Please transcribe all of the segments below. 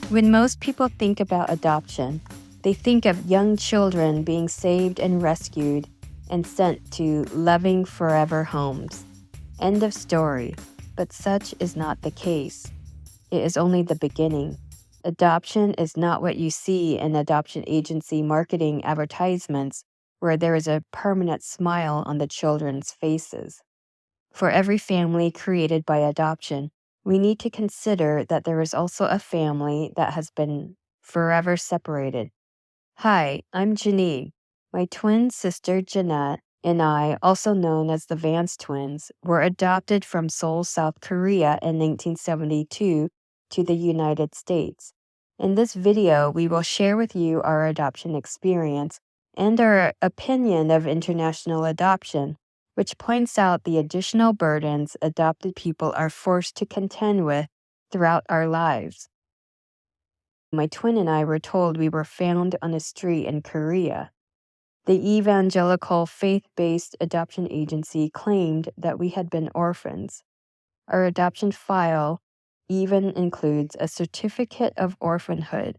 When most people think about adoption, they think of young children being saved and rescued and sent to loving forever homes. End of story. But such is not the case. It is only the beginning. Adoption is not what you see in adoption agency marketing advertisements, where there is a permanent smile on the children's faces. For every family created by adoption, we need to consider that there is also a family that has been forever separated. Hi, I'm Janine. My twin sister Jeanette and I, also known as the Vance twins, were adopted from Seoul, South Korea in 1972 to the United States. In this video, we will share with you our adoption experience and our opinion of international adoption, which points out the additional burdens adopted people are forced to contend with throughout our lives. My twin and I were told we were found on a street in Korea. The evangelical faith-based adoption agency claimed that we had been orphans. Our adoption file even includes a certificate of orphanhood,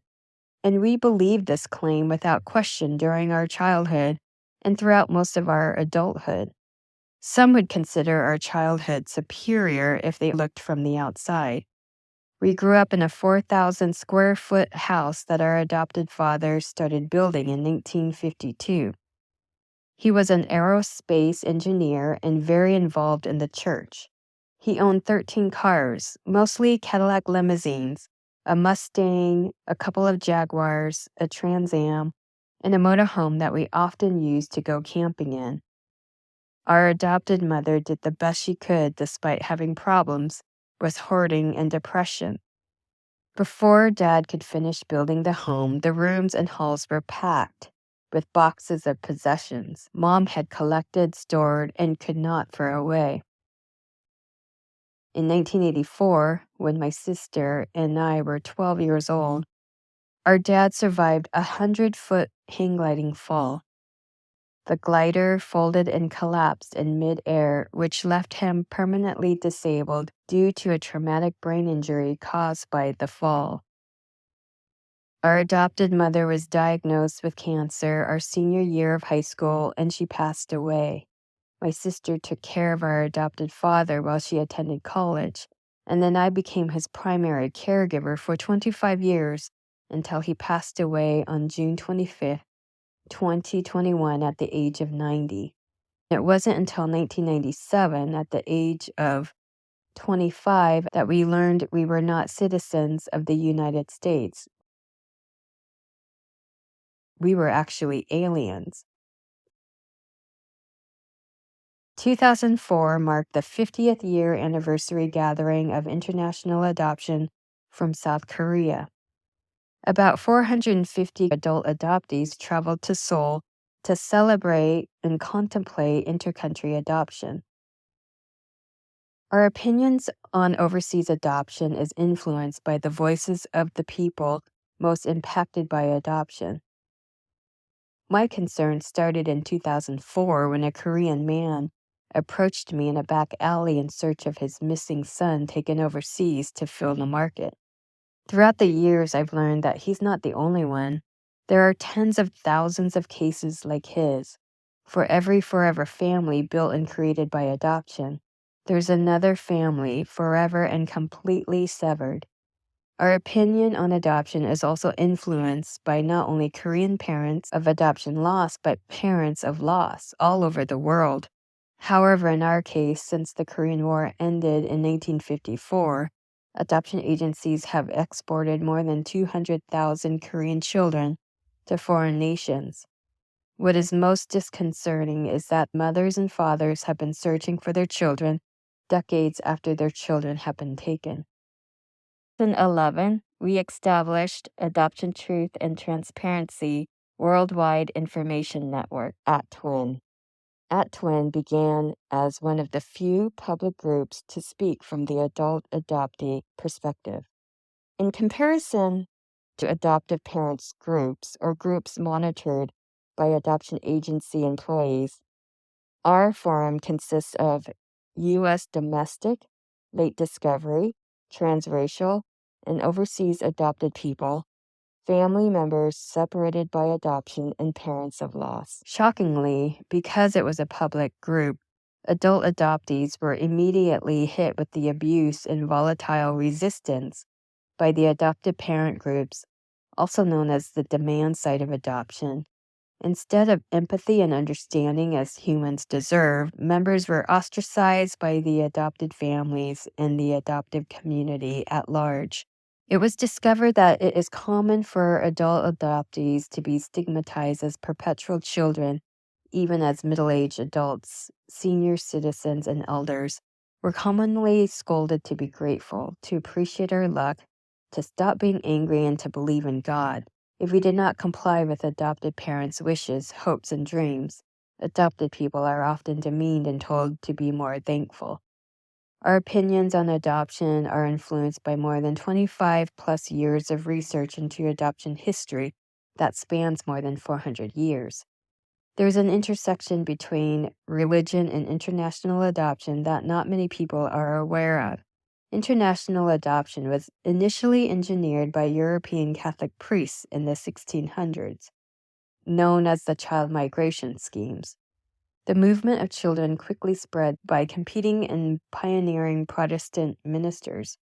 and we believed this claim without question during our childhood and throughout most of our adulthood. Some would consider our childhood superior if they looked from the outside. We grew up in a 4,000 square foot house that our adopted father started building in 1952. He was an aerospace engineer and very involved in the church. He owned 13 cars, mostly Cadillac limousines, a Mustang, a couple of Jaguars, a Trans Am, and a motorhome that we often used to go camping in. Our adopted mother did the best she could despite having problems with hoarding and depression. Before Dad could finish building the home, the rooms and halls were packed with boxes of possessions Mom had collected, stored, and could not throw away. In 1984, when my sister and I were 12 years old, our dad survived a 100-foot hang gliding fall. The glider folded and collapsed in mid-air, which left him permanently disabled due to a traumatic brain injury caused by the fall. Our adopted mother was diagnosed with cancer our senior year of high school, and she passed away. My sister took care of our adopted father while she attended college, and then I became his primary caregiver for 25 years until he passed away on June 25th, 2021 at the age of 90. It wasn't until 1997, at the age of 25, that we learned we were not citizens of the United States. We were actually aliens. 2004 marked the 50th year anniversary gathering of international adoption from South Korea. About 450 adult adoptees traveled to Seoul to celebrate and contemplate intercountry adoption. Our opinions on overseas adoption is influenced by the voices of the people most impacted by adoption. My concern started in 2004 when a Korean man approached me in a back alley in search of his missing son taken overseas to fill the market. Throughout the years, I've learned that he's not the only one. There are tens of thousands of cases like his. For every forever family built and created by adoption, there's another family forever and completely severed. Our opinion on adoption is also influenced by not only Korean parents of adoption loss, but parents of loss all over the world. However, in our case, since the Korean War ended in 1954, adoption agencies have exported more than 200,000 Korean children to foreign nations. What is most disconcerting is that mothers and fathers have been searching for their children decades after their children have been taken. In 2011, we established Adoption Truth and Transparency Worldwide Information Network, @TWIN. @TWIN began as one of the few public groups to speak from the adult adoptee perspective. In comparison to adoptive parents groups or groups monitored by adoption agency employees, our forum consists of U.S. domestic, late discovery, transracial, and overseas adopted people, family members separated by adoption, and parents of loss. Shockingly, because it was a public group, adult adoptees were immediately hit with the abuse and volatile resistance by the adoptive parent groups, also known as the demand side of adoption. Instead of empathy and understanding as humans deserve, members were ostracized by the adopted families and the adoptive community at large. It was discovered that it is common for adult adoptees to be stigmatized as perpetual children, even as middle aged adults, senior citizens, and elders were commonly scolded to be grateful, to appreciate our luck, to stop being angry, and to believe in God. If we did not comply with adopted parents' wishes, hopes, and dreams, adopted people are often demeaned and told to be more thankful. Our opinions on adoption are influenced by more than 25 plus years of research into adoption history that spans more than 400 years. There's an intersection between religion and international adoption that not many people are aware of. International adoption was initially engineered by European Catholic priests in the 1600s, known as the child migration schemes. The movement of children quickly spread by competing and pioneering Protestant ministers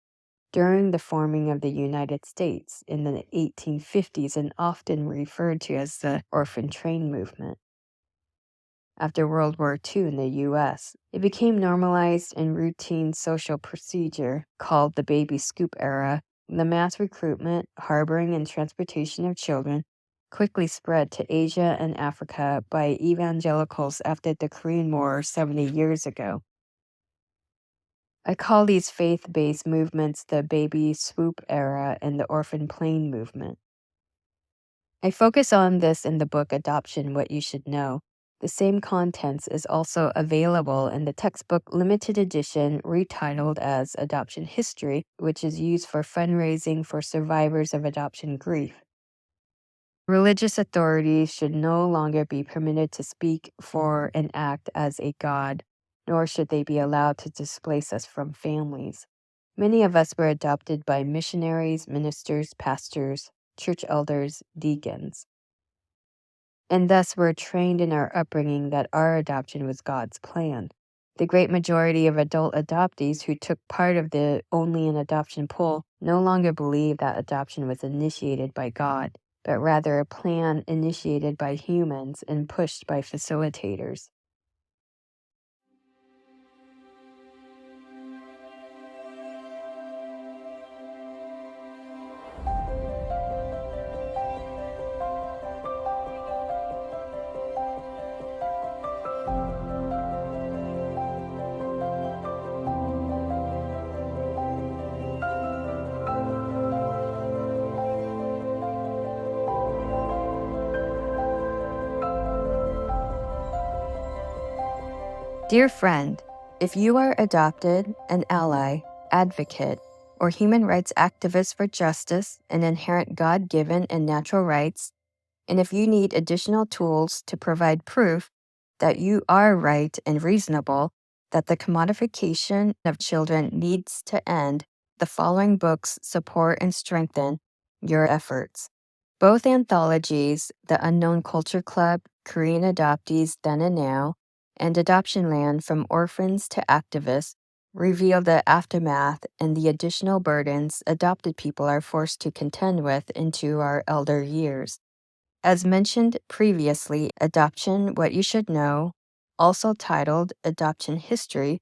during the forming of the United States in the 1850s and often referred to as the orphan train movement. After World War II in the U.S., it became normalized and routine social procedure called the baby scoop era. The mass recruitment, harboring, and transportation of children quickly spread to Asia and Africa by evangelicals after the Korean War 70 years ago. I call these faith-based movements the baby swoop era and the orphan plane movement. I focus on this in the book Adoption: What You Should Know. The same contents is also available in the textbook limited edition retitled as Adoption History, which is used for fundraising for survivors of adoption grief. Religious authorities should no longer be permitted to speak for and act as a god, nor should they be allowed to displace us from families. Many of us were adopted by missionaries, ministers, pastors, church elders, deacons, and thus were trained in our upbringing that our adoption was God's plan. The great majority of adult adoptees who took part of the Only an Adoption poll no longer believe that adoption was initiated by God, but rather a plan initiated by humans and pushed by facilitators. Dear friend, if you are adopted, an ally, advocate, or human rights activist for justice and inherent God-given and natural rights, and if you need additional tools to provide proof that you are right and reasonable, that the commodification of children needs to end, the following books support and strengthen your efforts. Both anthologies, The Unknown Culture Club, Korean Adoptees Then and Now, and Adoption Land: From Orphans to Activists, reveal the aftermath and the additional burdens adopted people are forced to contend with into our elder years. As mentioned previously, Adoption: What You Should Know, also titled Adoption History,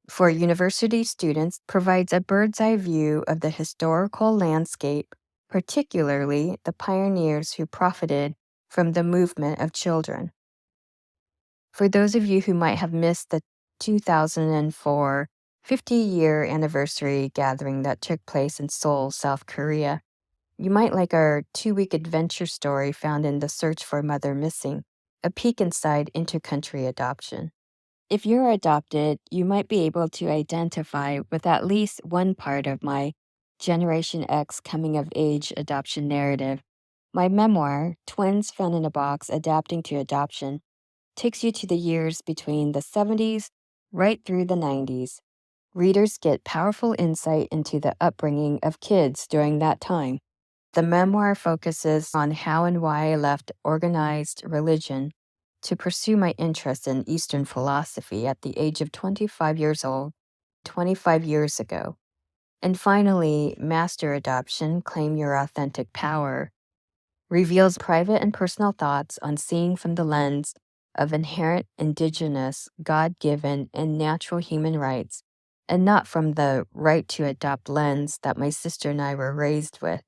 for university students provides a bird's eye view of the historical landscape, particularly the pioneers who profited from the movement of children. For those of you who might have missed the 2004 50-year anniversary gathering that took place in Seoul, South Korea, you might like our 2-week adventure story found in The Search for Mother Missing, a peek inside intercountry adoption. If you're adopted, you might be able to identify with at least one part of my Generation X coming of age adoption narrative. My memoir, Twins Found in a Box: Adapting to Adoption, takes you to the years between the 70s right through the 90s. Readers get powerful insight into the upbringing of kids during that time. The memoir focuses on how and why I left organized religion to pursue my interest in Eastern philosophy at the age of 25 years old, 25 years ago. And finally, Master Adoption Claim Your Authentic Power reveals private and personal thoughts on seeing from the lens of inherent indigenous, God given, and natural human rights, and not from the right to adopt lens that my sister and I were raised with.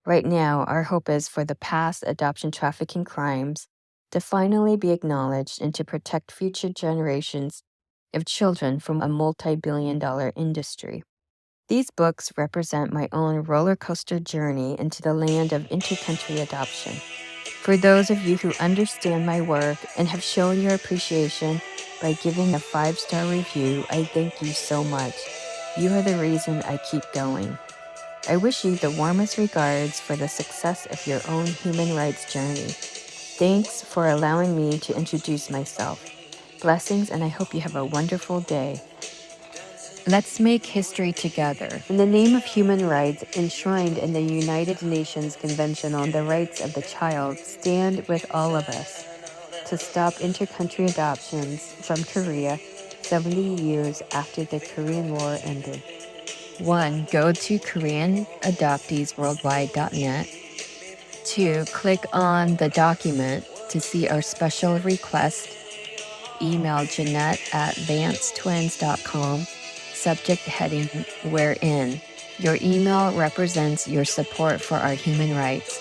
Right now, our hope is for the past adoption trafficking crimes to finally be acknowledged and to protect future generations of children from a multi-billion-dollar industry. These books represent my own roller coaster journey into the land of intercountry adoption. For those of you who understand my work and have shown your appreciation by giving a 5-star review, I thank you so much. You are the reason I keep going. I wish you the warmest regards for the success of your own human rights journey. Thanks for allowing me to introduce myself. Blessings, and I hope you have a wonderful day. Let's make history together. In the name of human rights enshrined in the United Nations Convention on the Rights of the Child, stand with all of us to stop intercountry adoptions from Korea 70 years after the Korean War ended. 1. Go to KoreanAdopteesWorldwide.net. 2. Click on the document to see our special request. Email Jeanette at VanceTwins.com. Subject heading, We're In. Your email represents your support for our human rights.